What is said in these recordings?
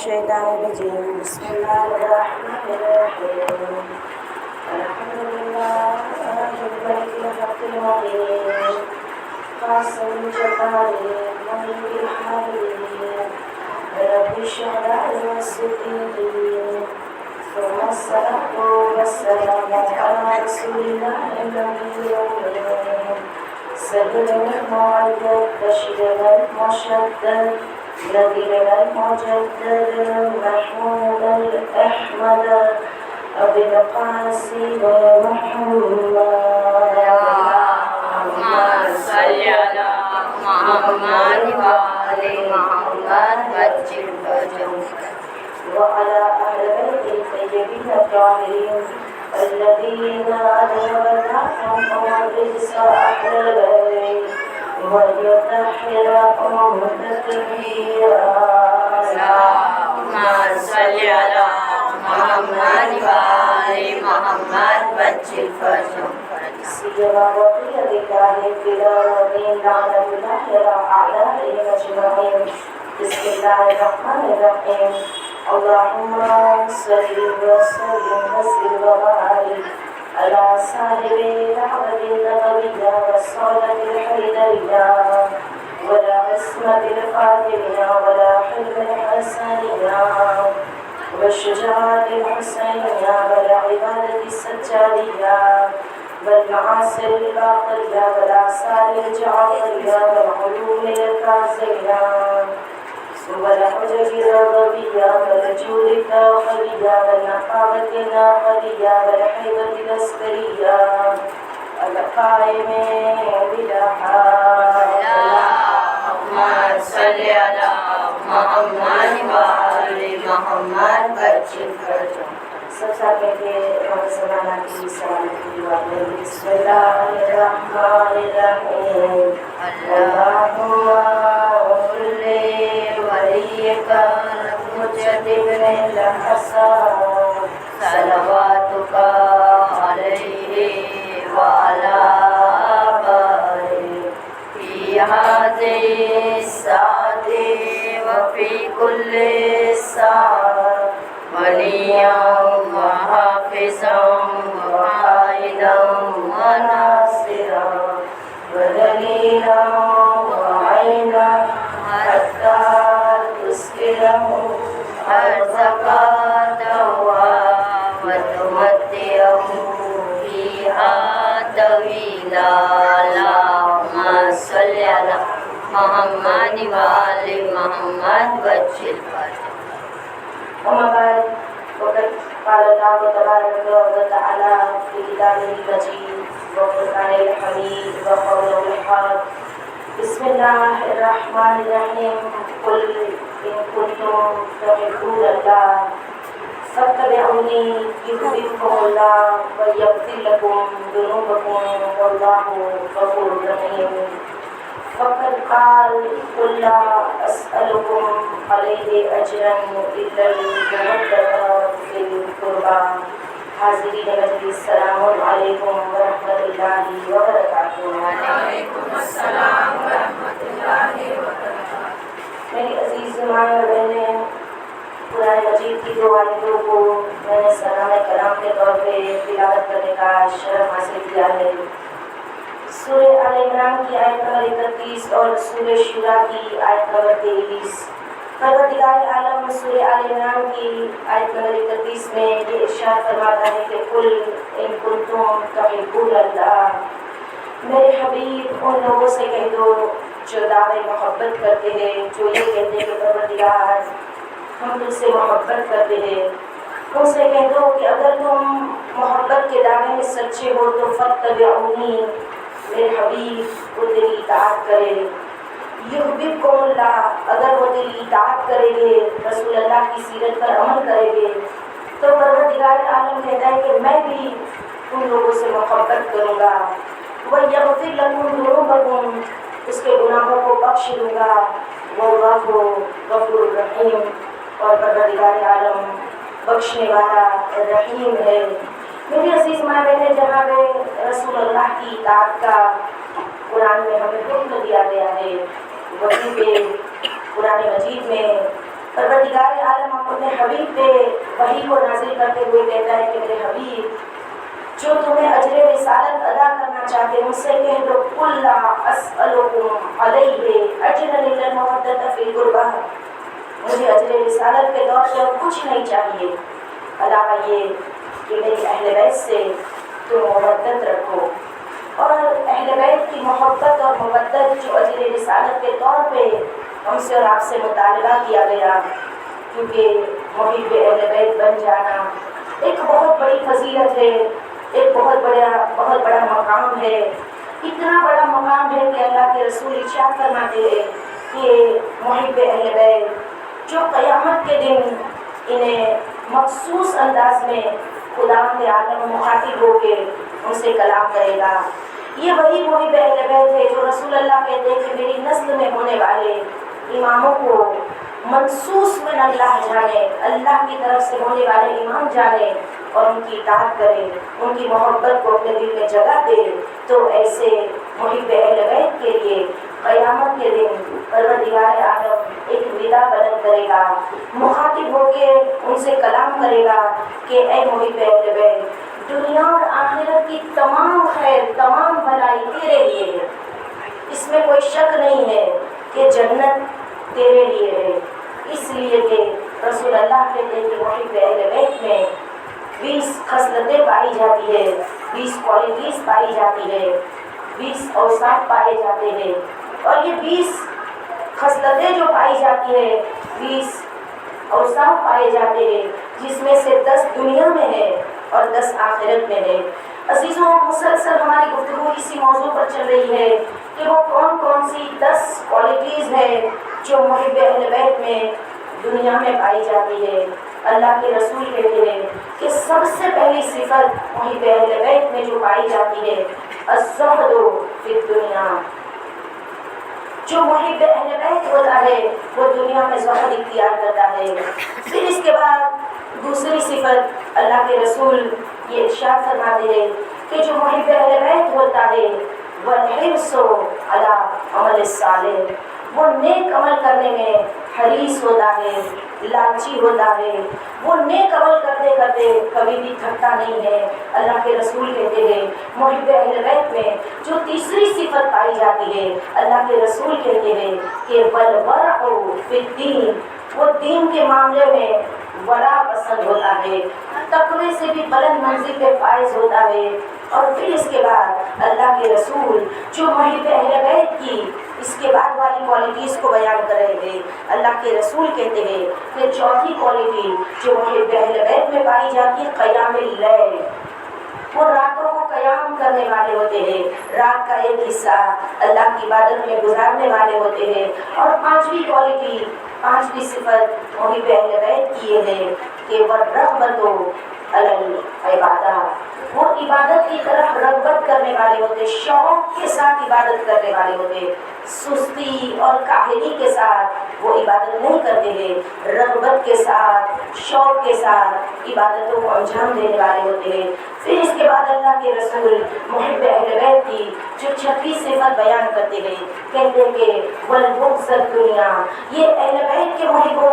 الشيطان الرجيم بسم الله الرحمن الرحيم الحمد لله الملك الحق المبين قاسم الجبار الملك الحليم رب اشرح لي صدري ثم الصلاة والسلام على رسول الله النبي الأمين سيد المعدد بشير المشدد نذير المجدد محمود الأحمد أبي القاسم محمد اللهم صل على محمد وآل محمد وجل وجهك وعلى أهل بيت الطيبين الطاهرين الذين أذهبناهم الرجس أهل البيت ويطهرهم تطهيرا اللهم صل على محمد وآل محمد وجل وجهك سيما بقية الله في الأرضين لعنة الله على أعدائهم أجمعين بسم الله الرحمن الرحيم اللهم صل وسلم وزد وبارك على صاحب العبد النبوية والصلاة الحيدرية ولا عصمة الفاطمية ولا حلم الحسنية والشجاعة الحسينية ولا عبادة السجادية والمعاصر الباقية والآثار الجعفرية والعلوم الكازية والحجج الرضوية والجود الداخلية والنقابة الناقلية والحيبة العسكرية القائم بلا حال اللهم صل على محمد وآل محمد وجل وجهك سب سے پہلے زمانہ کی سلامتی دعا کریں بسم اللہ الرحمن الرحیم اللہم صل ولیک الحجۃ ابن الحسن صلواتک علیہ وعلی آبائہ فی ہذہ الساعۃ وفی کل ساعۃ وليا وحافظا وقائدا وناصرا ودليلا وعينا حتى تسكنه أرزك تهوى وتمتعه فيها طويلا اللهم صل على محمد وآل محمد وجل وجهك أما بعد وقد قال الله تبارك وتعالى في كتابه المجيد وفرقان الحميد وقوله الحق بسم الله الرحمن الرحيم قل إن كنتم تحبون الله فاتبعوني يحببكم الله ويغفر لكم ذنوبكم والله غفور رحيم فقد قال قل لا أسألكم عليه أجرا إلا المودة في القربى حاضرین مجلس السلام علیکم ورحمۃ اللہ وبرکاتہ. وعلیکم السلام ورحمۃ اللہ وبرکاتہ. میری عزیز ماں اور بہنیں، قرآن مجید کی دو آیتوں کو میں نے سلام کلام کے طور پہ تلاوت کرنے کا شرف حاصل کیا ہے. سورہ آل عمران کی آیت نمبر 31 اور سورہ شورا کی آیت نمبر 23. پروردگار عالم سورہ آل عمران کی آیت نمبر 31 میں یہ ارشاد فرماتا ہے کہ قل ان کنتم تحبون اللہ، میرے حبیب ان لوگوں سے کہہ دو جو دعوے محبت کرتے ہیں، جو یہ کہتے ہیں کہ پروردگار ہم تم سے محبت کرتے ہیں، ان سے کہہ دو کہ اگر تم محبت کے دعوے میں سچے ہو تو فاتبعونی، میرے حبیب وہ تیری اطاعت کرے. یحببکم اللہ، اگر وہ تیری اطاعت کریں گے، رسول اللہ کی سیرت پر عمل کریں گے، تو پروردگار عالم کہتا ہے کہ میں بھی ان لوگوں سے محبت کروں گا. وَيَغْفِرْ لَكُمْ ذُنُوبَكُمْ، اس کے گناہوں کو بخش دوں گا. وَاللَّهُ غَفُورٌ رَحِيمٌ، اور پروردگار عالم بخشنے والا رحیم ہے. میری عزیز ماں بہنیں، جہاں پہ رسول اللہ کی اطاعت کا قرآن میں ہمیں حکم دیا گیا ہے، وہیں پہ قرآن مجید میں پروردگار عالم اپنے حبیب پہ وحی کو نازل کرتے ہوئے کہتا ہے کہ میرے حبیب جو تمہیں اجر رسالت ادا کرنا چاہتے ہیں ان سے کہہ دو قل لا اسألکم علیہ اجرا الا المودۃ فی القربى، مجھے اجر رسالت کے طور پر کچھ نہیں چاہیے علاوہ یہ کہ میری اہل بیت سے تم مودت رکھو۔ اور اہل بیت کی محبت اور مودت جو اجر رسالت کے طور پہ ہم سے اور آپ سے مطالبہ کیا گیا، کیونکہ محب اہل بیت بن جانا ایک بہت بڑی فضیلت ہے، ایک بہت بڑا مقام ہے۔ اتنا بڑا مقام ہے کہ اللہ کے رسول ارشاد فرماتے ہیں کہ محب اہل بیت جو قیامت کے دن انہیں مخصوص انداز میں خداوند عالم مخاطب ہو کے ان سے کلام کرے گا، یہ وہی محب اہل بیت ہے جو رسول اللہ کہتے ہیں کہ میری نسل میں ہونے والے اماموں کو منصوص من اللہ جانے، اللہ کی طرف سے ہونے والے امام جانے اور ان کی اطاعت کرے، ان کی محبت کو اپنے دل میں جگہ دے، تو ایسے محب اہل بیت کے لیے قیامت کے دن پروردگار عالم ایک ندا بلند کرے گا، مخاطب ہو کے ان سے کلام کرے گا کہ اے محب اہل بیت، دنیا اور آخرت کی تمام خیر، تمام بھلائی تیرے لیے ہے، اس میں کوئی شک نہیں ہے کہ جنت تیرے لیے ہے، اس لیے کہ رسول اللہ کہتے ہیں کہ محب اہل بیت میں 20 خصلتیں پائی جاتی ہے، 20 کوالٹیز پائی جاتی ہے، 20 اوصاف پائے جاتے ہیں، اور یہ 20 خصلتیں جو پائی جاتی ہے، 20 اوصاف پائے جاتے ہیں، جس میں سے 10 دنیا میں ہے اور 10 آخرت میں ہے۔ عزیزوں، مسلسل ہماری گفتگو اسی موضوع پر چل رہی ہے کہ وہ کون کون سی 10 کوالٹیز ہے جو محب اہل بیت میں دنیا میں پائی جاتی ہے۔ اللہ کے رسول کہتے ہیں کہ سب سے پہلی صفت محب اہل بیت میں جو پائی جاتی ہے الزہد فی الدنیا، جو محب اہل بیت ہوتا ہے وہ دنیا میں زہد اختیار کرتا ہے۔ پھر اس کے بعد دوسری صفت اللہ کے رسول یہ ارشاد فرماتے ہیں کہ جو محب اہل بیت ہوتا ہے والحرص علی عمل الصالح، وہ نیک عمل کرنے میں حریص ہوتا ہے، لالچی ہوتا ہے، وہ نیک عمل کرتے کرتے کبھی بھی تھکتا نہیں ہے۔ اللہ کے رسول کہتے ہیں محب اہل بیت میں جو تیسری صفت پائی جاتی ہے، اللہ کے رسول کہتے ہیں کہ والورع فی الدین، وہ دین کے معاملے میں ورع پسند ہوتا ہے، تقوی سے بھی بلند منزل پہ فائز ہوتا ہے۔ اور پھر اس کے بعد اللہ کے رسول جو محب اہل بیت کی اس کے بعد والی کوالٹیز کو بیان کر رہے تھے، اللہ کے رسول کہتے ہیں کہ چوتھی کوالٹی جو محب اہل بیت میں پائی جاتی ہے قیام اللیل، وہ راتوں کو قیام کرنے والے ہوتے ہیں، رات کا ایک حصہ اللہ کی عبادت میں گزارنے والے ہوتے ہیں۔ اور پانچویں کوالٹی، پانچویں صفت محب اہل بیت کی یہ ہے کہ والرغبۃ علی العبادہ، وہ عبادت کی طرف رغبت کرنے والے ہوتے، شوق کے ساتھ عبادت کرنے والے ہوتے، سستی اور کاہلی کے ساتھ وہ عبادت نہیں کرتے ہیں، رغبت کے ساتھ، شوق کے ساتھ عبادتوں کو انجام دینے والے ہوتے ہیں۔ پھر اس کے بعد اللہ کے رسول محب اہل بیت کی جو چھٹی صفت بیان کرتے ہیں، کہتے ہیں کہ والبغض الدنیا، یہ اہل بیت کے محب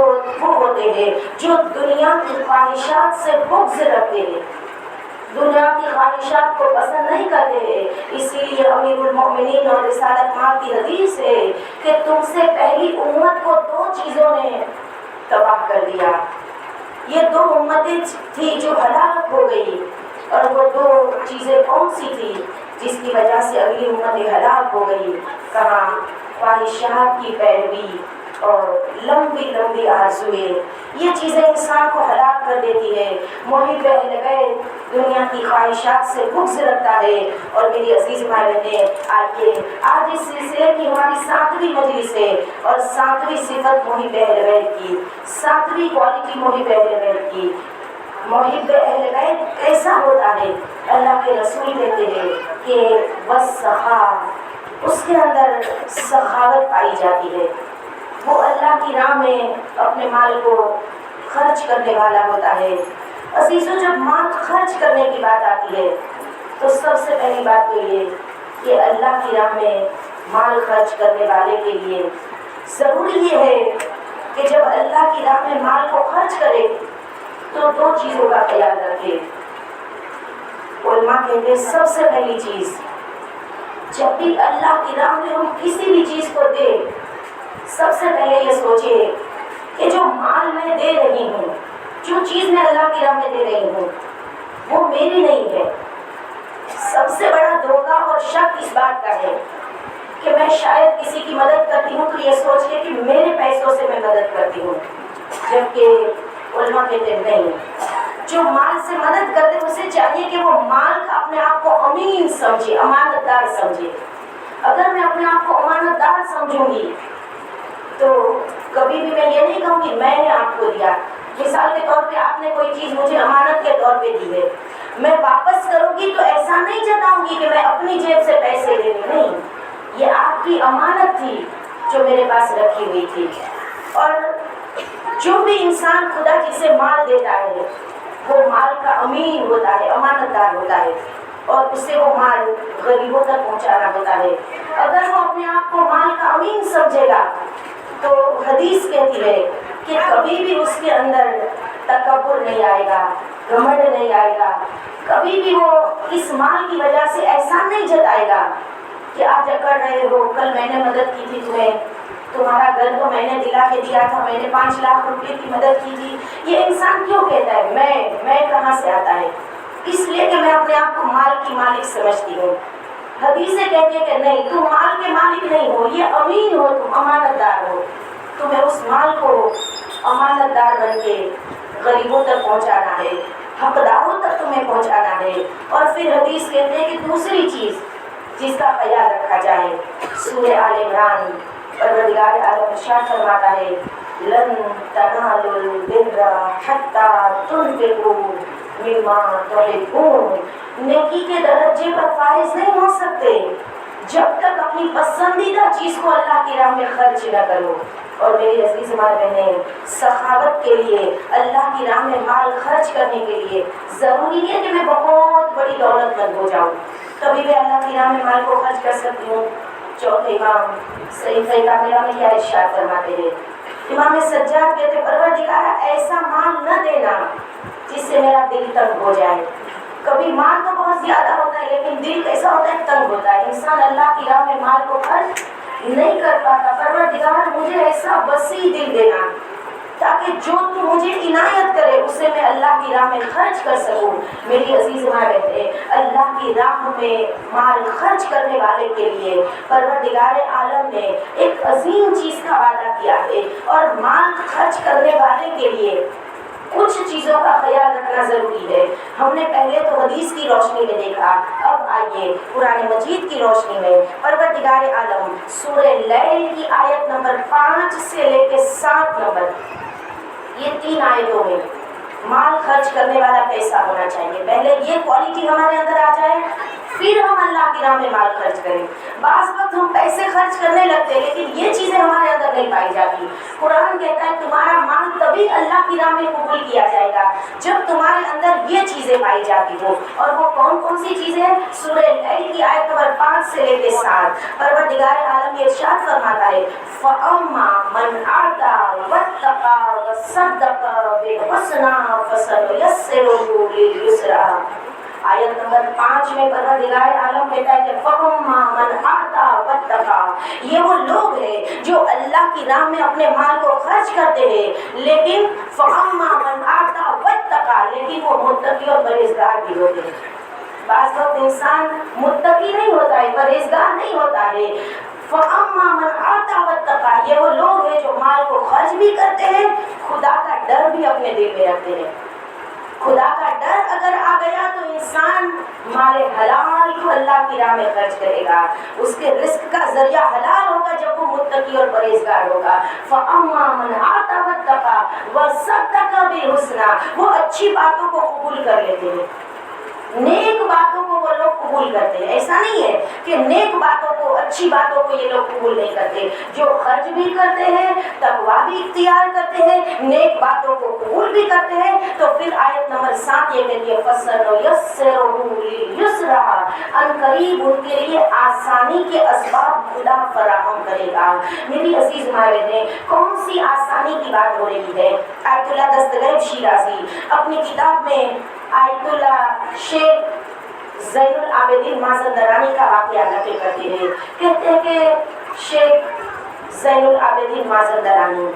وہ ہوتے ہیں جو دنیا کی خواہشات سے بغض رکھتے ہیں، دنیا کی خواہشات کو پسند نہیں کرتے ہیں۔ اسی لیے امیر المومنین اور رسالت مآب کی حدیث ہے کہ تم سے پہلی امت کو 2 چیزوں نے تباہ کر دیا، یہ 2 امتیں تھی جو ہلاک ہو گئی، اور وہ 2 چیزیں کون سی تھی جس کی وجہ سے اگلی امتیں ہلاک ہو گئی؟ کہاں؟ خواہشات کی پیروی اور لمبی لمبی آرزوئیں، یہ چیزیں انسان کو ہلاک کر دیتی ہے۔ محب اہل بیت دنیا کی خواہشات سے بغض رکھتا ہے۔ اور میری عزیز ماں بہنیں، آئیے آج اس سلسلے کی ہماری 7ویں مجلس ہے، اور 7ویں صفت محب اہل بیت کی، 7ویں کوالٹی محب اہل بیت کی۔ محب اہل بیت کیسا ہوتا ہے؟ اللہ کے رسول کہتے ہیں کہ والسخا، اس کے اندر سخاوت پائی جاتی ہے، وہ اللہ کی راہ میں اپنے مال کو خرچ کرنے والا ہوتا ہے۔ عزیزوں، جب مال خرچ کرنے کی بات آتی ہے تو سب سے پہلی بات تو یہ کہ اللہ کی راہ میں مال خرچ کرنے والے کے لیے ضروری یہ ہے کہ جب اللہ کی راہ میں مال کو خرچ کرے تو 2 چیزوں کا خیال رکھے۔ علماء کہتے ہیں سب سے پہلی چیز، جب بھی اللہ کی راہ میں ہم کسی بھی چیز کو دیں، سب سے پہلے یہ سوچے کہ جو مال میں دے رہی ہوں، جو چیز میں اللہ کی راہ میں دے رہی ہوں، وہ میری نہیں ہے۔ سب سے بڑا دھوکہ اور شک اس بات کا ہے کہ میں شاید کسی کی مدد کرتی ہوں تو یہ سوچ کے کہ میرے پیسوں سے میں مدد کرتی ہوں، جبکہ علماء کہتے ہیں نہیں، جو مال سے مدد کرتے ہیں اسے چاہیے کہ وہ مال کا اپنے آپ کو امین سمجھے، امانت دار سمجھے۔ اگر میں اپنے آپ کو امانت دار سمجھوں گی تو کبھی بھی میں یہ نہیں کہوں گی میں نے آپ کو دیا۔ مثال کے طور پہ آپ نے کوئی چیز مجھے امانت کے طور پہ دی ہے، میں واپس کروں گی تو ایسا نہیں جتاؤں گی کہ میں اپنی جیب سے پیسے لے لوں، نہیں، یہ آپ کی امانت تھی جو میرے پاس رکھی ہوئی تھی۔ اور جو بھی انسان خدا جسے مال دیتا ہے وہ مال کا امین ہوتا ہے، امانت دار ہوتا ہے، اور اس سے وہ مال غریبوں تک پہنچانا ہوتا ہے۔ اگر وہ اپنے آپ کو مال کا امین سمجھے گا تو حدیث کہتی ہے کہ کبھی بھی اس کے اندر تکبر نہیں آئے گا، گھمنڈ نہیں آئے گا، کبھی بھی وہ اس مال کی وجہ سے ایسا نہیں جتائے گا کہ آج اکڑ رہے ہو، کل میں نے مدد کی تھی تمہیں، تمہارا گھر تو میں نے دلا کے دیا تھا، میں نے 5 لاکھ روپے کی مدد کی تھی۔ یہ انسان کیوں کہتا ہے میں کہاں سے آتا ہے؟ اس لیے کہ میں اپنے آپ کو مال کی مالک سمجھتی ہوں۔ حدیثیں کہتی ہیں کہ نہیں، تم مال کے مالک نہیں ہو، یہ امین ہو، تم امانت دار ہو، تمہیں اس مال کو امانت دار بن کے غریبوں تک پہنچانا ہے، حقداروں تک تمہیں پہنچانا ہے۔ اور پھر حدیث کہتے ہیں کہ دوسری چیز جس کا خیال رکھا جائے، سورہ آل عمران پروردگار عالم ارشاد فرماتا ہے لن تنالوا البر حتی تنفقوا مما تحبون، نیکی کے درجے پر فائز نہیں ہو سکتے جب تک اپنی پسندیدہ چیز کو اللہ کی راہ میں خرچ نہ کرو۔ اور میری عزیز ماں بہنیں، سخاوت کے لیے، اللہ کی راہ میں مال خرچ کرنے کے لیے ضروری نہیں ہے کہ میں بہت بڑی دولت مند ہو جاؤں، کبھی بھی اللہ کی راہ میں مال کو خرچ کر سکتی ہوں۔ چوتھے امام صحیح کاملہ میں کیا ارشاد فرماتے ہیں، امام سجاد کہتے پروردگارا ایسا مال نہ دینا جس سے میرا دل تنگ ہو جائے۔ کبھی مال تو بہت زیادہ ہوتا ہے لیکن دل کیسا ہوتا ہے؟ تنگ ہوتا ہے، انسان اللہ کی راہ میں مال کو خرچ نہیں کر پاتا۔ پروردگار مجھے ایسا وسیع دل دینا تاکہ جو تو مجھے عنایت کرے اسے میں اللہ کی راہ میں خرچ کر سکوں۔ میری عزیز ماں کہتے ہیں اللہ کی راہ میں مال خرچ کرنے والے کے لیے پروردگار عالم نے ایک عظیم چیز کا وعدہ کیا ہے، اور مال خرچ کرنے والے کے لیے کچھ چیزوں کا خیال رکھنا ضروری ہے۔ ہم نے پہلے تو حدیث کی روشنی میں دیکھا، اب آئیے قرآن مجید کی روشنی میں پروردگار عالم سورہ لیل کی آیت نمبر 5 سے لے کے 7 نمبر، یہ 3 آیتوں میں مال خرچ کرنے والا کیسا ہونا چاہیے، پہلے یہ کوالٹی ہمارے اندر آ جائے پھر ہم اللہ کی راہ میں مال خرچ کریں۔ بعض وقت ہم پیسے خرچ کرنے لگتے ہیں لیکن یہ چیزیں ہمارے اندر نہیں پائی جاتی۔ قرآن کہتا ہے تمہارا مال تبھی اللہ کی راہ میں قبول کیا جائے گا جب تمہارے اندر یہ چیزیں پائی جاتی ہوں، اور وہ کون کون سی چیزیں؟ سورہ لیل کی آیت نمبر 5 سے لے کے 7 پروردگار عالم یہ ارشاد فرماتا ہے فَأَمَّا مَنْ أَعْطَىٰ وَاتَّقَىٰ وَصَدَّقَ بِالْحُسْنَىٰ فَسَنُيَسِّرُهُ لِلْيُسْرَىٰ۔ آیت نمبر 5 میں پروردگار عالم کہتا ہے کہ فَأَمَّا مَنْ أَعْطَىٰ وَاتَّقَىٰ، یہ وہ لوگ ہیں جو اللہ کی راہ میں اپنے مال کو خرچ کرتے ہیں، لیکن فَأَمَّا مَنْ أَعْطَىٰ وَاتَّقَىٰ، لیکن وہ متقی اور پرہیزگار بھی ہوتے ہیں۔ بعض وقت انسان متقی نہیں ہوتا ہے، پرہیزگار نہیں ہوتا ہے۔ فَأَمَّا مَنْ أَعْطَىٰ وَاتَّقَىٰ، یہ وہ لوگ ہیں جو مال کو خرچ بھی کرتے ہیں، خدا کا ڈر بھی اپنے دل میں رکھتے ہیں۔ خدا کا ڈر اگر آ گیا تو انسان مال حلال کو اللہ کی راہ میں خرچ کرے گا، اس کے رزق کا ذریعہ حلال ہوگا جب وہ متقی اور پرہیزگار ہوگا۔ فَأَمَّا مَنْ أَعْطَىٰ وَاتَّقَىٰ وَصَدَّقَ بِالْحُسْنَىٰ، وہ اچھی باتوں کو قبول کر لیتے ہیں، نیک باتوں کو وہ لوگ قبول کرتے ہیں۔ ایسا نہیں ہے کہ نیک باتوں کو، اچھی باتوں کو یہ لوگ قبول نہیں کرتے، جو خرچ بھی کرتے ہیں، تقویٰ بھی اختیار کرتے ہیں، نیک باتوں کو قبول بھی پوری کرتے ہیں تو پھر آیت نمبر 7 یہ کہتی ہے فَسَنُيَسِّرُهُ لِلْيُسْرَىٰ، ان قریب ان کے لیے آسانی کے اسباب خدا فراہم کرے گا۔ میری عزیز ماں بہنیں، کون سی آسانی کی بات ہو رہی ہے؟ آیت اللہ دستگیر شیرازی اپنی کتاب میں آیت اللہ شیخ زین العابدین مازندرانی کا واقعہ نقل کرتے ہیں۔ کہتے ہیں کہ شیخ زین العابدین مازندرانی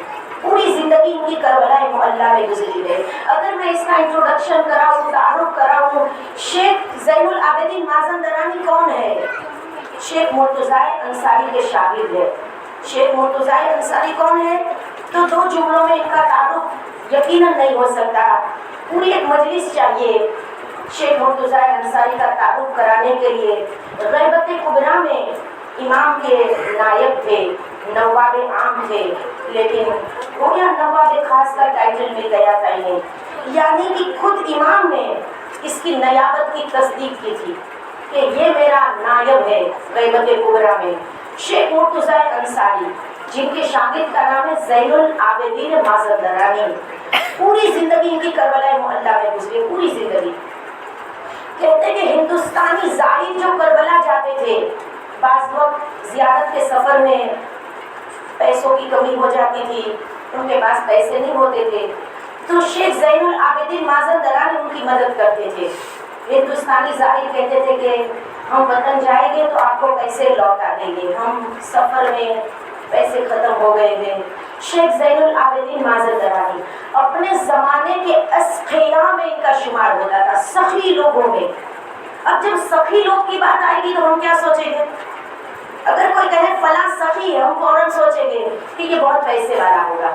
پوری زندگی ان کی کربلا معلیٰ میں گزری ہے۔ اگر میں اس کا انٹروڈکشن کراؤں، تعارف کراؤں، شیخ زین العابدین مازندرانی کون ہے؟ شیخ مرتضیٰ انصاری کے شاگرد ہے۔ شیخ مرتضیٰ انصاری کون ہے؟ تو 2 جملوں میں ان کا تعارف یقیناً نہیں ہو سکتا، پوری ایک مجلس چاہیے شیخ مرتضیٰ انصاری کا تعارف کرانے کے لیے۔ غیبت کبریٰ میں امام کے نائب تھے، نواب عام تھے، لیکن گویا نواب خاص کا ٹائٹل مل گیا تھا انہیں، یعنی کہ خود امام نے اس کی نیابت کی تصدیق کی تھی کہ یہ میرا نائب ہے غیبت کبریٰ میں۔ شیخ مرتضیٰ انصاری جن کے شاگرد کا نام ہے زین العابدین مازندرانی، پوری زندگی ان کی کربلا معلیٰ میں گزری، پوری زندگی۔ کہتے ہیں کہ ہندوستانی زائر جو کربلا جاتے تھے، بعض وقت زیارت کے سفر میں پیسوں کی کمی ہو جاتی تھی، ان کے پاس پیسے نہیں ہوتے تھے، تو شیخ زین العابدین مازندرانی ان کی مدد کرتے تھے۔ ہندوستانی زائر کہتے تھے کہ ہم وطن جائیں گے تو آپ کو پیسے لوٹا دیں گے، ہم سفر میں پیسے ختم ہو گئے تھے۔ شیخ زین العابدین مازندرانی اپنے زمانے کے اسقیاء میں ان کا شمار ہوتا تھا، سخی لوگوں میں۔ اب جب سخی لوگ کی بات آئے گی تو ہم کیا سوچیں گے؟ اگر کوئی کہے فلاں سخی ہے، ہم فوراً سوچیں گے کہ یہ بہت پیسے والا ہوگا،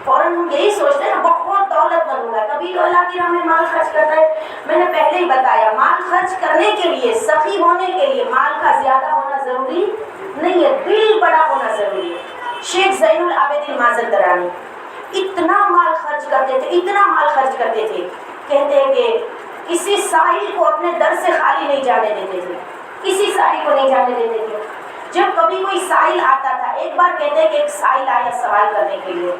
فوراً ہم یہی سوچتے ہیں بہت دولت مند ہوگا، کبھی تو اللہ کی راہ میں مال خرچ کرتا ہے۔ میں نے پہلے ہی بتایا، مال خرچ کرنے کے لیے، سخی ہونے کے لیے مال کا زیادہ ہونا ضروری نہیں ہے، دل بڑا ہونا ضروری ہے۔ شیخ زین العابدین مازندرانی اتنا مال خرچ کرتے تھے، اتنا مال خرچ کرتے تھے، کہتے ہیں کہ کسی سائل کو اپنے در سے خالی نہیں جانے دیتے تھے، کسی سائل کو نہیں جانے دیتے تھے۔ جب کبھی کوئی سائل آتا تھا، ایک بار کہتے ہیں کہ ایک سائل آیا سوال کرنے کے لیے،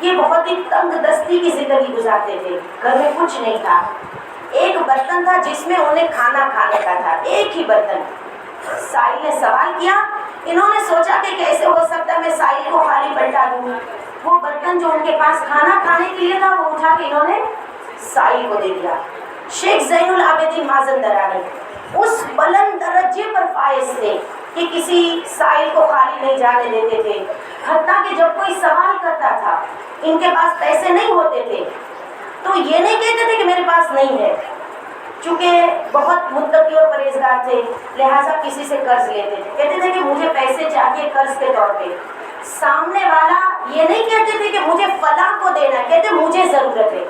یہ بہت ہی تنگ دستی کی زندگی گزارتے تھے، گھر میں کچھ نہیں تھا، ایک برتن تھا جس میں انہیں کھانا کھانے کا تھا، ایک ہی برتن۔ سائل نے سوال کیا، انہوں نے سوچا کہ کیسے ہو سکتا ہے میں سائل کو خالی پلٹا دوں، وہ برتن جو ان کے پاس کھانا کھانے کے لیے تھا وہ اٹھا کے انہوں نے سائل کو دے دیا۔ شیخ زین العابدین مازندرانی اس بلند درجے پر فائز تھے کہ کسی سائل کو خالی نہیں جانے دیتے تھے، حتیٰ کہ جب کوئی سوال کرتا تھا، ان کے پاس پیسے نہیں ہوتے تھے تو یہ نہیں کہتے تھے کہ میرے پاس نہیں ہے، چونکہ بہت متقی اور پرہیزگار تھے لہٰذا کسی سے قرض لیتے تھے، کہتے تھے کہ مجھے پیسے چاہیے قرض کے طور پہ۔ سامنے والا یہ نہیں کہتے تھے کہ مجھے فلاں کو دینا ہے، کہتے مجھے ضرورت ہے۔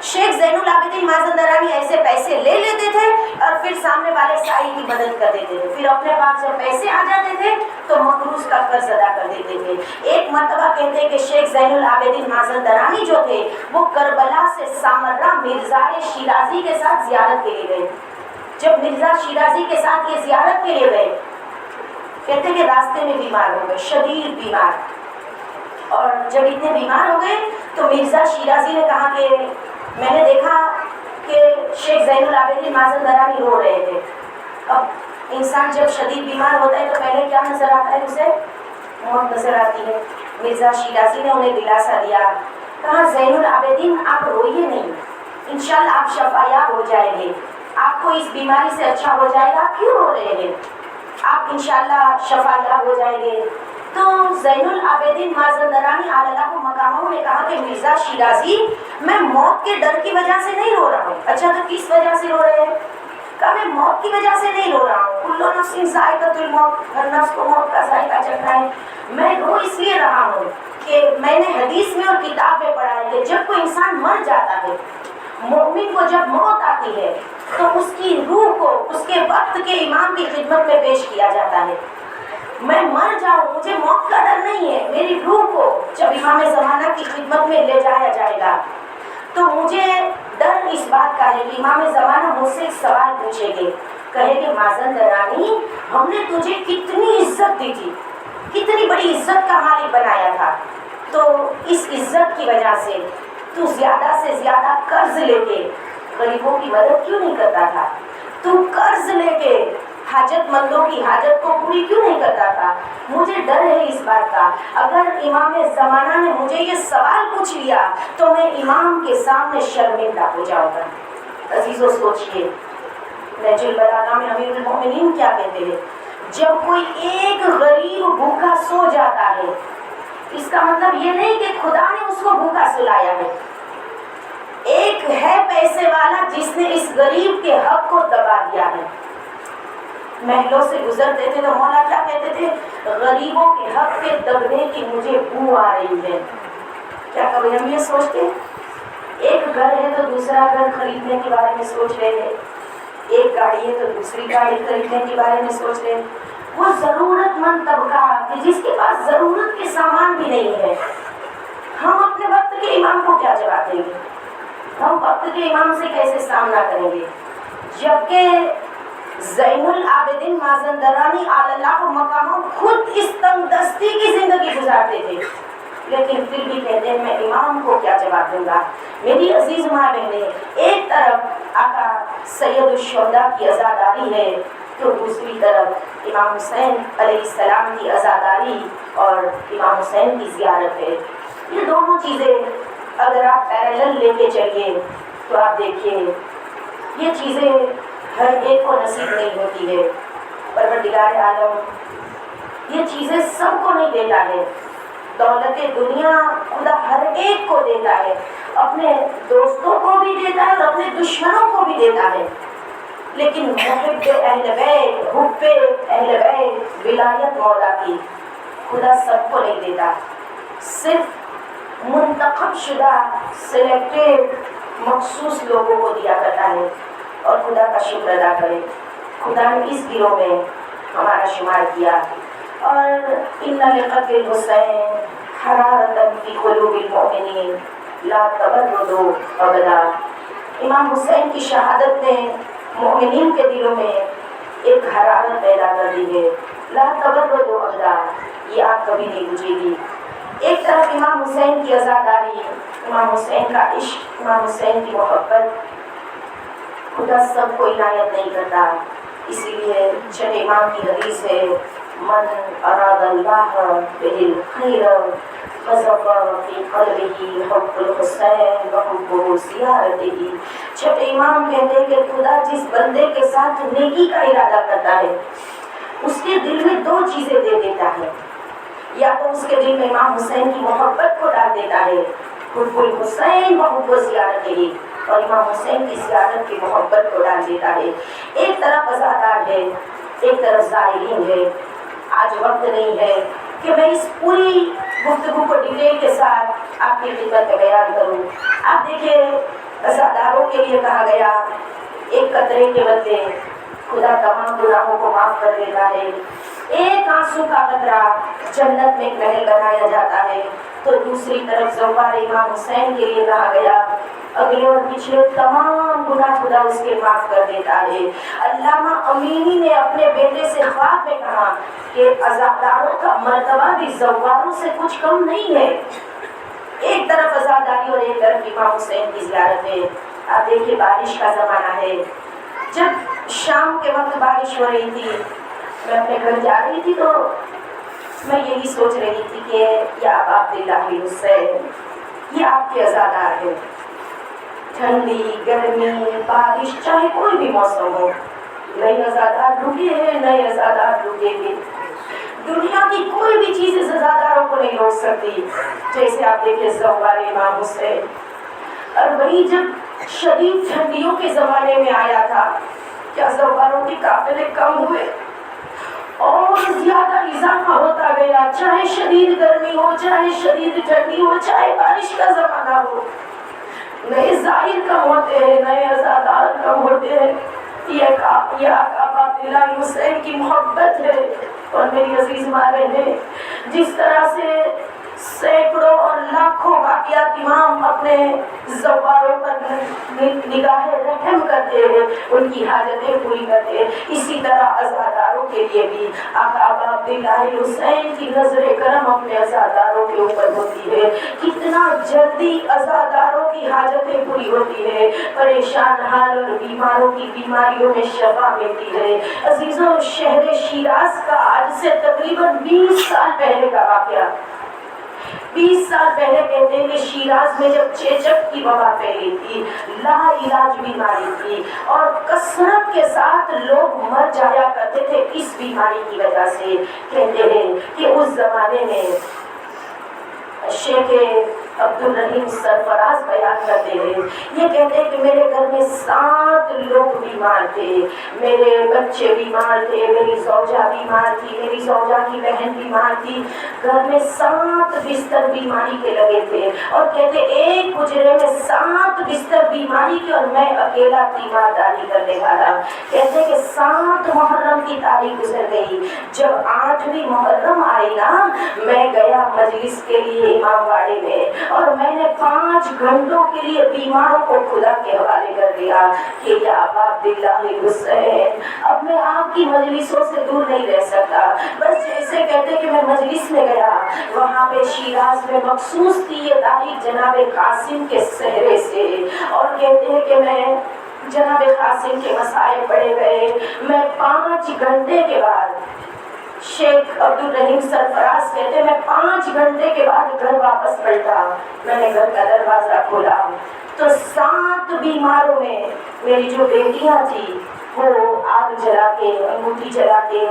شیخ زین العابدین مازندرانی ایسے پیسے لے لیتے تھے اور پھر سامنے والے سائل کی مدد کر دیتے تھے، پھر اپنے پاس جب پیسے آ جاتے تھے تو مقروض کا قرض ادا کر دیتے تھے۔ ایک مرتبہ کہتے ہیں کہ شیخ زین العابدین مازندرانی جو تھے وہ کربلا سے سامرہ مرزا شیرازی کے ساتھ زیارت کے لیے گئے۔ جب مرزا شیرازی کے ساتھ یہ زیارت کے لیے گئے، کہتے ہیں کہ راستے میں بیمار ہو گئے، شدید بیمار، اور جب اتنے بیمار ہو گئے تو مرزا شیرازی نے کہا کہ میں نے دیکھا کہ شیخ زین العابدین مازندرانی رو رہے تھے۔ اب انسان جب شدید بیمار ہوتا ہے تو پہلے کیا نظر آتا ہے؟ اسے موت نظر آتی ہے۔ مرزا شیرازی نے انہیں دلاسا دیا، کہا زین العابدین آپ روئیے نہیں، انشاءاللہ آپ شفایاب ہو جائیں گے، آپ کو اس بیماری سے اچھا ہو جائے گا، کیوں رو رہے ہیں؟ آپ انشاءاللہ شفایاب ہو جائیں گے۔ تو زین العابدین مازندرانی اللہ کو مقاموں نے کہا کہ مرزا شیرازی میں موت کے ڈر کی وجہ سے نہیں رو رہا ہوں۔ اچھا تو کس وجہ سے رو رہے ہیں؟ کہا میں موت کی وجہ سے نہیں رو رہا ہوں، کل نفس ذائقۃ الموت، ہر نفس کو موت کا ذائقہ چکھنا ہے، میں رو اس لیے رہا ہوں کہ میں نے حدیث میں اور کتاب میں پڑھا ہے کہ جب کوئی انسان مر جاتا ہے، مومن کو جب موت آتی ہے تو اس کی روح کو اس کے وقت کے امام کی خدمت میں پیش کیا جاتا ہے۔ میں مر جاؤں، مجھے موت کا ڈر نہیں ہے، میری روح کو جب امام زمانہ کی خدمت میں لے جایا جائے گا تو مجھے ڈر اس بات کا ہے کہ امام زمانہ مجھ سے ایک سوال پوچھیں گے، کہے کہ مازندرانی ہم نے تجھے کتنی عزت دی تھی، کتنی بڑی عزت کا مالک بنایا تھا، تو اس عزت کی وجہ سے تو زیادہ سے زیادہ قرض لے کے غریبوں کی مدد کیوں نہیں کرتا تھا؟ تو قرض لے کے حاجت مندوں کی حاجت کو پوری کیوں نہیں کرتا تھا؟ مجھے ڈر ہے اس بات کا، اگر امام زمانہ نے مجھے یہ سوال پوچھ لیا تو میں امام کے سامنے شرمندہ ہو جاؤں گا۔ عزیزو سوچئے، نہج البلاغہ میں امیر المومنین کیا کہتے ہیں؟ جب کوئی ایک غریب بھوکا سو جاتا ہے، اس کا مطلب یہ نہیں کہ خدا نے اس کو بھوکا سلایا ہے، ایک ہے پیسے والا جس نے اس غریب کے حق کو دبا دیا ہے۔ محلوں سے گزرتے تھے تو مولا کیا کہتے تھے؟ غریبوں کے حق کے دبنے کی مجھے بو آ رہی ہے۔ کیا کبھی ہم یہ سوچتے ہیں؟ ایک گھر ہے تو دوسرا گھر خریدنے کے بارے میں سوچ رہے ہیں، ایک گاڑی ہے تو دوسری گاڑی خریدنے کے بارے میں سوچ رہے ہیں۔ وہ ضرورت مند طبقہ کہ جس کے پاس ضرورت کے سامان بھی نہیں ہے، ہم اپنے وقت کے امام کو کیا جواب دیں گے؟ ہم وقت کے امام سے کیسے سامنا کریں گے؟ جبکہ زین العابدین مازندرانی علی اللہ مقامہ خود اس تنگ دستی کی زندگی گزارتے تھے، لیکن پھر بھی کہتے ہیں میں امام کو کیا جواب دوں گا۔ میری عزیز ماں بہنیں، ایک طرف آقا سید الشہداء کی عزاداری ہے تو دوسری طرف امام حسین علیہ السلام کی عزاداری اور امام حسین کی زیارت ہے۔ یہ دونوں چیزیں اگر آپ پیرالل لے کے چلیے تو آپ دیکھیے یہ چیزیں ہر ایک کو نصیب نہیں ہوتی ہے۔ پروردگار عالم یہ چیزیں سب کو نہیں دیتا ہے۔ دولت دنیا خدا ہر ایک کو دیتا ہے، اپنے دوستوں کو بھی دیتا ہے اور اپنے دشمنوں کو بھی دیتا ہے، لیکن محب اہل بیت، حب اہل بیت، ولایت مولا کی خدا سب کو نہیں دیتا، صرف منتخب شدہ سلیکٹڈ مخصوص لوگوں کو دیا کرتا ہے۔ اور خدا کا شکر ادا کرے، خدا نے اس گروہ میں ہمارا شمار کیا۔ اور ان لقتل الحسین حرارۃ فی قلوب المؤمنین لا تبردوا ابدا۔ امام حسین کی شہادت نے مومنین کے دلوں میں ایک حرارت پیدا کر دی ہے، لا تبردوا ابدا، یہ آگ کبھی نہیں بجھے گی۔ ایک طرف امام حسین کی عزاداری، امام حسین کا عشق، امام حسین کی محبت، خدا سب کو عنایت نہیں کرتا، اسی لیے چھٹے امام کی حدیث ہے من اراد اللہ بہ الخیر قذف فی قلبہ حب الحسین وحبہ زیارتہ۔ چھٹے امام کہتے ہیں کہ خدا جس بندے کے ساتھ نیکی کا ارادہ کرتا ہے اس کے دل میں دو چیزیں دے دیتا ہے، یا تو اس کے دل میں امام حسین کی محبت کو ڈال دیتا ہے، حب الحسین وحبہ زیارتہ، اور امام حسین کی زیارت کی محبت کو ڈال دیتا ہے۔ ایک طرف عزادار ہے، ایک طرف زائرین ہے۔ آج وقت نہیں ہے کہ میں اس پوری گفتگو کو ڈیٹیل کے ساتھ آپ کی خدمت میں بیان کروں۔ آپ دیکھیں عزاداروں کے لیے کہا گیا ایک قطرے کے بدلے خدا تمام گناہوں کو معاف کر دیتا ہے، ایک آنسو کا قطرہ جنت میں ایک محل بنایا جاتا ہے۔ تو دوسری طرف زوار امام حسین کے لیے کہا گیا اگلے اور پچھلے تمام گناہ خدا اس کے معاف کر دیتا ہے۔ علامہ امینی نے اپنے بیٹے سے خواب میں کہا کہ عزاداروں کا مرتبہ بھی زواروں سے کچھ کم نہیں ہے۔ ایک طرف عزاداری اور ایک طرف امام حسین کی زیارت ہے۔ آپ دیکھیے بارش کا زمانہ ہے، جب شام کے وقت بارش ہو رہی تھی، میں اپنے گھر جا رہی تھی تو میں یہی سوچ رہی تھی کہ یا ابا عبداللہ حسین، یہ آپ کے عزادار ہیں۔ ٹھنڈی، گرمی، بارش، چاہے کوئی بھی موسم ہو، نئے عزادار رکے ہیں، نئے عزادار رکے گے۔ دنیا کی کوئی بھی چیز اس عزاداروں کو نہیں روک سکتی، جیسے آپ دیکھیں زوار امام حسین۔ اور وہی جب شدید ٹھنڈیوں کے زمانے میں آیا تھا، کیا زواروں کے قافلے کم ہوئے اور زیادہ اضافہ ہوتا گیا، چاہے شدید گرمی ہو، چاہے شدید ٹھنڈی ہو، چاہے بارش کا زمانہ ہو، نئے زائر کم ہوتے ہیں، نئے عزادار کم ہوتے ہیں۔ یہ آقا عبداللہ حسین کی محبت ہے۔ اور میری عزیز ماں بہنیں، جس طرح سے سینکڑوں اور لاکھوں باقیات امام اپنے زواروں پر نگاہ رحم کرتے ہیں، ان کی حاجتیں پوری کرتے ہیں۔ اسی طرح عزاداروں کے لیے بھی آقا عبداللہ حسین کی نظر کرم اپنے عزاداروں کے اوپر ہوتی ہے۔ کتنا جلدی عزاداروں کی حاجتیں پوری ہوتی ہے، پریشان حال اور بیماروں کی بیماریوں میں شفا ملتی ہے۔ عزیزوں، شہر شیراز کا آج سے تقریباً 20 سال پہلے کا واقعہ، 20 سال پہلے کہتے ہیں کہ شیراز میں جب چیچک کی وبا پھیلی تھی، لا علاج بیماری تھی اور کثرت کے ساتھ لوگ مر جایا کرتے تھے اس بیماری کی وجہ سے۔ کہتے ہیں کہ اس زمانے میں شیخ عبدالرحیم سرفراز بیان کرتے ہیں، یہ کہتے ہیں کہ میرے گھر میں 7 لوگ بیمار تھے، میرے بچے بیمار تھے، میری زوجہ بیمار تھی، میری زوجہ کی بہن بیمار تھی، گھر میں 7 بستر بیماری کے لگے تھے، اور کہتے ایک حجرے میں 7 بستر بیماری کے اور میں اکیلا تیمارداری کرنے والا۔ کہتے کہ 7 محرم کی تاریخ گزر گئی، جب 8ویں محرم آئی نا، میں گیا مجلس کے لیے امام باڑے میں، اور میں نے 5 گھنٹوں کے لیے بیماروں کو خدا کے حوالے کر دیا کہ یا ابا عبداللہ حسین، اب میں آپ کی مجلسوں سے دور نہیں رہ سکتا۔ بس جیسے کہتے کہ میں مجلس میں گیا، وہاں پہ شیراز میں مخصوص تھی یہ تاریخ جناب قاسم کے سہرے سے، اور کہتے ہیں کہ میں جناب قاسم کے مسائل پڑھے گئے، میں 5 گھنٹے کے بعد، شیخ عبدالرحیم سرفراز کہتے میں 5 گھنٹے کے بعد گھر واپس پلٹا، میں نے گھر کا دروازہ کھولا تو 7 بیماروں میں میری جو بیٹیاں تھی وہ آگ جلا کے، انگوٹھی جلا کے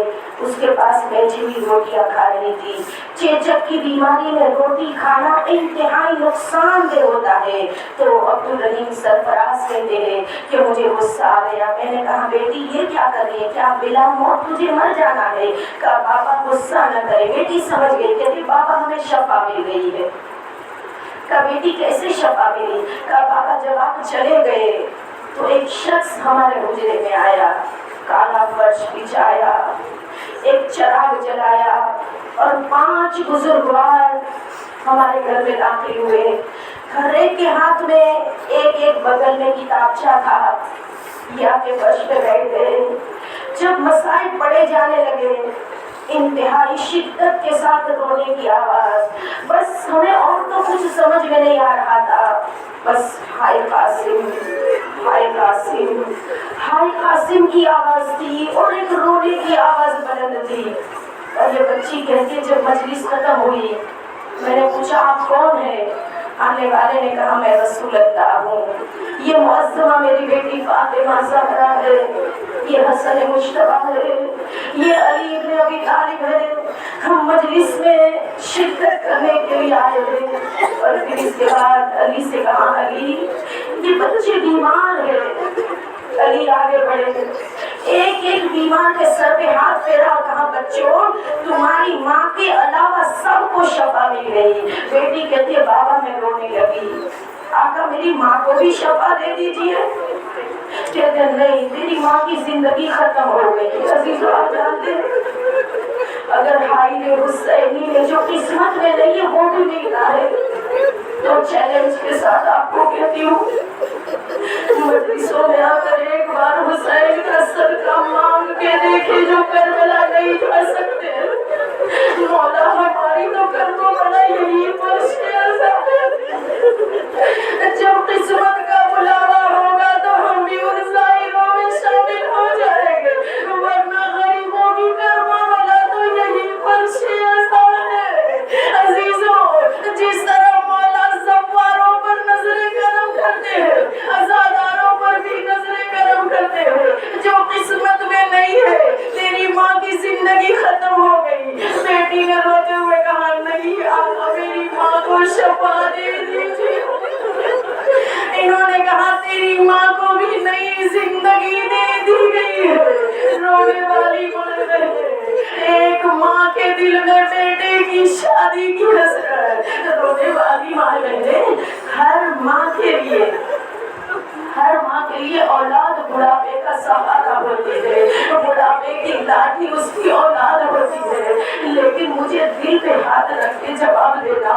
اس کے پاس بیٹھی ہوئی روٹیاں کھا رہی تھی۔ چیچک کی بیماری میں روٹی کھانا انتہائی نقصان دہ ہوتا ہے، تو عبدالرحیم سرفراز کہتے ہیں کہ مجھے غصہ آ گیا، میں نے کہا بیٹی یہ کیا کر رہی ہے، کیا بلا موت تجھے مر جانا ہے؟ کہا بابا غصہ نہ کرے۔ بیٹی سمجھ گئی، کہتی بابا ہمیں شفا مل گئی ہے۔ کہا بیٹی کیسے شفا ملی؟ کہا بابا جب آپ چلے گئے تو ایک شخص ہمارے حجرے میں آیا، کالا فرش بچھایا، ایک چراغ جلایا، اور 5 بزرگوار ہمارے گھر میں داخل ہوئے۔ ہر ایک کے ہاتھ میں ایک بغل میں کتابچہ تھا، یا کے فرش پہ بیٹھ گئے۔ جب مسائل پڑھے جانے لگے، انتہائی شدت کے ساتھ رونے کی آواز، بس ہمیں اور تو کچھ سمجھ میں نہیں آ رہا تھا، بس ہائے قاسم، ہائے قاسم، ہائے قاسم کی آواز تھی، اور ایک رونے کی آواز بلند تھی۔ اور یہ بچی کہتی جب مجلس ختم ہوئی، میں نے پوچھا آپ کون ہیں؟ آنے والے نے کہا میں رسول اللہ ہوں، یہ معظمہ میری بیٹی فاطمہ زہرا ہے، یہ حسن مجتبیٰ ہے، یہ علی ابن ابی طالب ہے۔ ہم مجلس میں شرکت کرنے کے لیے آئے تھے، اور پھر اس کے بعد علی سے کہا علی یہ بچے بیمار ہیں۔ علی آگے بڑھے، ایک بیمار کے سر پہ ہاتھ پھیرا، کہا بچوں تمہاری ماں کے علاوہ سب کو شفا مل گئی۔ بیٹی کہتی ہے بابا میں رونے لگی، آقا میری ماں کو بھی شفا دے دیجیے۔ کہتے نہیں میری ماں کی زندگی ختم ہو گئی۔ عزیزو آپ جانتے ہیں اگر حائل حسینی میں جو قسمت میں نہیں ہے وہ بھی ملتا ہے تو چیلنج کے ساتھ آپ کو کہتی ہوں مجلسوں میں آ کر ایک بار حسین کا صدقہ مانگ کے دیکھے، جو کربلا نہیں جا سکتے۔ مولا ہماری تو کربلا بنا یہی فرش کے عذاب ہے، جب قسمت کا بلاوا ہوگا تو ہم بھی ان ظاہروں میں شامل ہو جائیں گے، ورنہ غریبوں کی کربلا تو یہی فرش کے عذاب ہے۔ عزیزوں جس طرح مولا زواروں پر نظر کرم کرتے ہیں، عزاداروں پر بھی نظر کرم کرتے ہیں۔ جو قسمت میں نہیں ہے، تیری ماں کی زندگی ختم ہو گئی، بیٹی نے روتے ہوئے کہا نہیں آقا میری ماں کو شفا دے دیجیے۔ انہوں نے کہا تیری ماں کو بھی نئی زندگی دے دی گئی ہے۔ رونے والی ماں ہے، ایک ماں کے دل میں بیٹے کی شادی کی حسرت، رونے والی ماں ہے۔ ہر ماں کے لیے اولاد بڑھاپے کا سہارا ہوتی ہے، بڑھاپے کی لاٹھی اس کی اولاد ہوتی ہے، لیکن مجھے دل پہ ہاتھ رکھ کے جواب دینا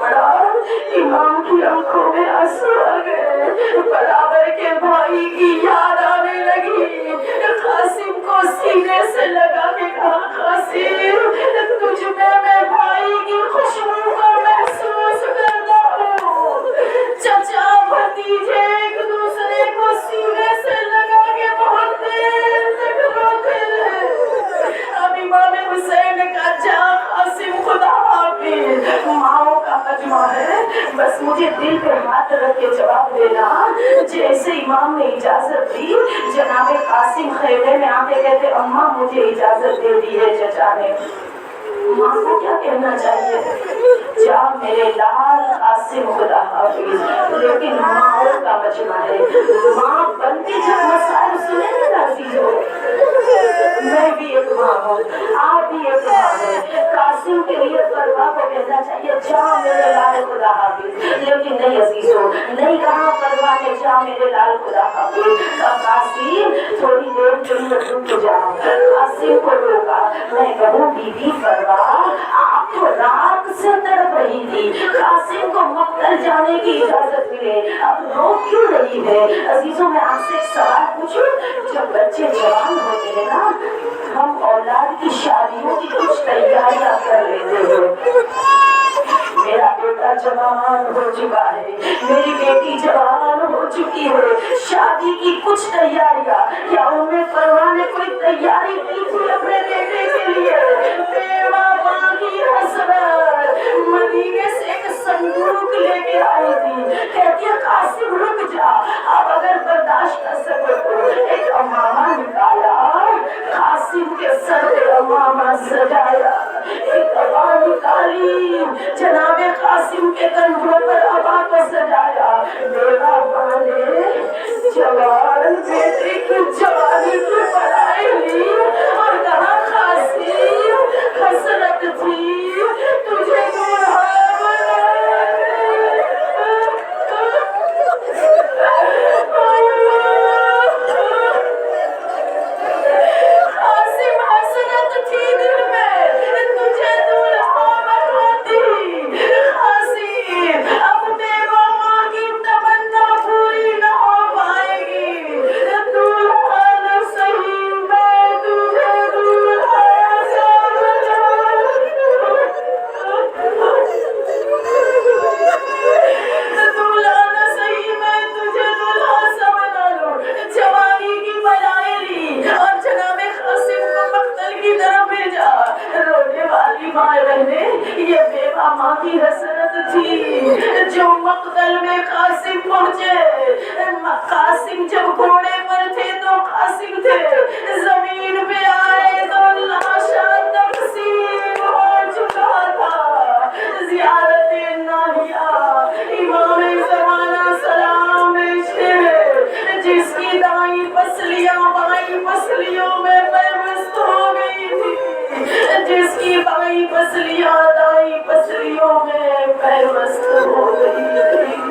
پڑا امام کی آنکھوں میں آنسو آ گئے، برابر کے بھائی کی یاد آنے لگی۔ قاسم کو سینے سے لگا کے کہا قاسم تجھ میں بھائی کی خوشبو کو محسوس کرتا ہوں۔ چچا بھتیجے ایک دوسرے کو سینے سے لگا کے بہت دیر تک روتے رہے۔ اب امام حسین نے کہا جا قاسم خدا حافظ، ماؤں کا مجمع ہے، بس مجھے دل پہ ہاتھ رکھ کے جواب دینا۔ جیسے امام نے اجازت دی جناب قاسم خیمے میں آ کے کہتے اماں مجھے اجازت دے دی ہے چچا نے۔ ماں کو کیا کہنا چاہیے جا میرے لال قاسم خدا حافظ، لیکن ماں کا مجمع ہے، ماں بن کے جب مسائل سنے گا عزیزو، میں بھی ایک ماں ہوں، آپ بھی ایک ماں ہیں۔ قاسم کے لیے پروا کو کہنا چاہیے جا میرے لال خدا حافظ، لیکن نہیں عزیزو، نہیں کہا پروا کے جا میرے لال خدا حافظ، قاسم تھوڑی دیر کے لیے رک جا۔ قاسم کو روکا، میں کہوں بی بی پروا آپ تو رات سے تڑپ رہی تھی، قاسم کو مقتل جانے کی اجازت ملے، اب رو کیوں رہی ہے؟ عزیزوں میں آپ سے ایک سوال پوچھوں، جب بچے جوان ہوتے ہیں نا ہم اولاد کی شادیوں کی کچھ تیاریاں کر لیتے ہیں۔ میرا بیٹا جوان ہو چکا ہے، میری بیٹی جوان ہو چکی ہے، شادی کی کچھ تیاریاں، کیا ام پروا نے کوئی تیاری کی تھی اپنے بیٹے کے لیے؟ بیوہ ماں کی حسرت، مدینے سے ایک صندوق لے کے آئی تھی، کہتی ہے قاسم رک جا، اب اگر برداشت کر سکے تو ایک امامہ نکالا، قاسم کے سر پہ امامہ سجایا، ایک ابا نکالی، جناب قاسم کے کندھوں پر ابا کو سجایا، بیوہ ماں نے جوان بیٹے کی جوانی کی بڑائی لی اور کہا قاسم حسرت تھی تجھے دلہا بنایا۔ قاسم حسرت تھی دل میں تجھے دلہا بناتی، قاسم اب بیوہ ماں کی تمنا پوری نہ ہو پائے گی، دلہا نہ صحیح میں تجھے دلہا سا دلہا نہ صحیح میں تجھے دلہا سا بنا لوں۔ جوانی کی بلائیں لی اور جناب قاسم کو مقتل کی طرف بھیجا، رونے والی ماں رہنے یہ بیوہ ماں کی حسرت تھی جو مقتل میں قاسم پہنچے۔ قاسم جب گھوڑے پر تھے تو قاسم تھے، زمین پہ آئے تو لاشا تقسیم ہو چکا تھا۔ زیارت ناہیہ امام زمانہ سلام بھیجتے، جس کی دائیں پسلیاں بائیں پسلیوں میں پیوست ہو گئی تھی، جس کی بائیں پسلیاں دائیں پسلیوں میں پیوست ہو گئی تھی۔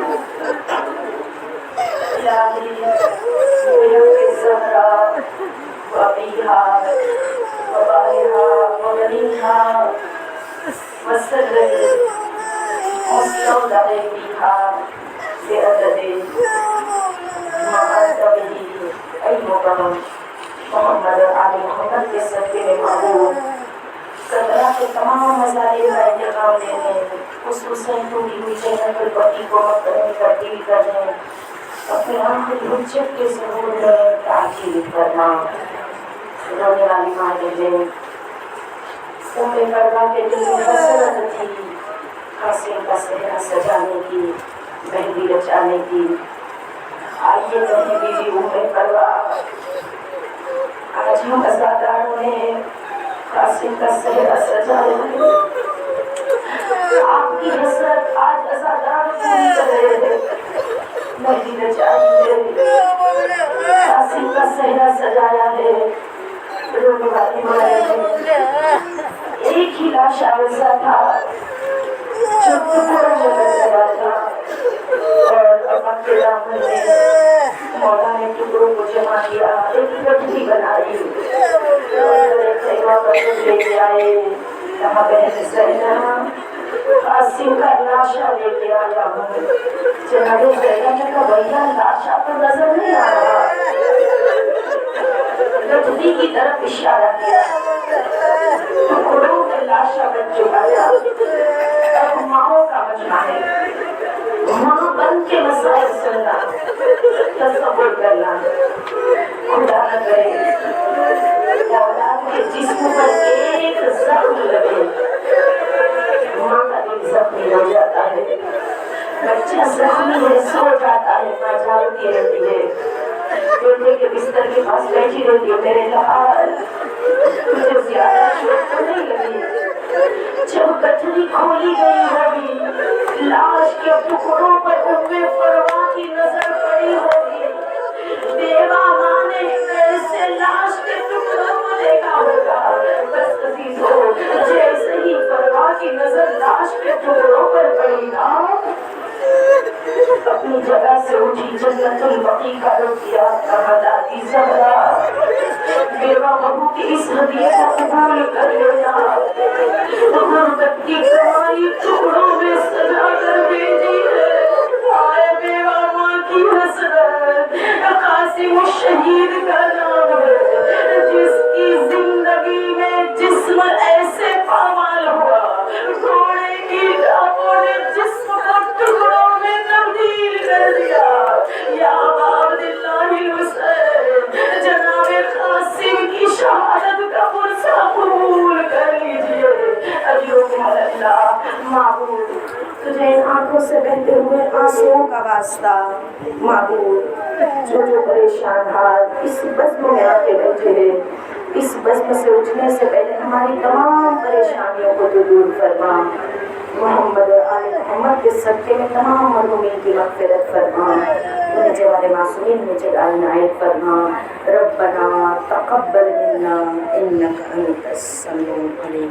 الہی ملک زہرا وبیہا وبائہا وبنیہا وسلم مستودع بیہا بعدد معدبہ ای مکرم محمد علی محمد کے صدقے میں محبوب کربلا کے تمام مظالم کا انتقام لینے، اس حسین ٹوٹی ہوئی جنت البقیع کو مقتل میں تبدیل کرنے، اپنے آخری حجت کے ظہور میں تعجیل کرنا۔ رونے والی ماں کہتے ہیں ام کربلا کے دل میں حسرت تھی قاسم کا صحرا سجانے کی، مہندی رچانے کی۔ آئیے کہیں بیوی ام کربلا، آج ہم عزاداروں نے قاسم کا صحرا سجایا ہے، آپ کی حسرت آج عزادار پوری کر رہے ہیں، مہندی رچائی ہے، قاسم کا صحرا سجایا ہے۔ رونے والی ماں ہے، ایک ہی لاش ایسا تھا جو ٹکڑوں میں بن گیا تھا، اور اب کے دامن نے مولا نے ٹکڑوں کو جمع کیا، ایک گٹھی بنائی اور ایک خیمہ پر لے کے آئے، کہا بہن زینب قاسم کا لاشا لے کے آیا ہوں۔ جناب زینب نے کہا بھیا لاشا تو نظر نہیں آ رہا، لٹھی کی طرف اشارہ کیا، ٹکڑوں میں لاشا بن چکا تھا۔ اب ماؤں کا مجمع ہے، ماں بن کے مسائل سننا، تصور کرنا، خدا نہ کرے اولاد کے جسم پر ایک زخم لگے، ماں کا دل زخمی ہو جاتا ہے، بچہ زخمی ہے، سو جاتا ہے، ماں جاگتی رہتی ہے، بیٹے کے بستر کے پاس بیٹھی رہتی ہے، میرے لال مجھے زیادہ چوٹ تو نہیں لگی؟ جب گٹھری کھولی گئی ہوگی، لاش کے ٹکڑوں پر ام فروا کی نظر پڑی ہوگی، بیوہ ماں نے ایسے لاش کے ٹکڑوں کو دیکھا ہوگا، بس عزیزو جیسے ہی فروا کی نظر لاش کے ٹکڑوں پر پڑی نا، اپنی جگہ سے اٹھی جنت البقیع کا رخ کیا، کہا دادی زہرا بیوہ بہو کی اس ہدیے کو قبول کر لینا، غربت کی کمائی ٹکڑوں میں سجا کر بھیجی ہے، آئے بیوہ ماں کی حسرت، قاسم الشہید کا نام ہے، جس کی زندگی میں جسم ایسے پامال ہوا، گھوڑے کی ٹانگوں نے جسم کو ٹکڑوں میں تبدیل کر دیا، یا عبداللہ الحسین جناب قاسم کی شہادت کا فرصہ قبول کر لیجئے، اجرکم اللہ معبود، تجھے ان آنکھوں سے بہتے ہوئے آنسوؤں کا واسطہ، معبود جو پریشان حال اس بزم میں آ کے بیٹھے ہیں، اس بزم سے اٹھنے سے پہلے ہماری تمام پریشانیوں کو تو دور فرما، محمد آل محمد کے صدقے میں تمام مرحومین کی مغفرت فرما، انہیں جوار معصومین میں جگہ عنایت فرما، ربنا تقبل منا انک انت السمیع العلیم۔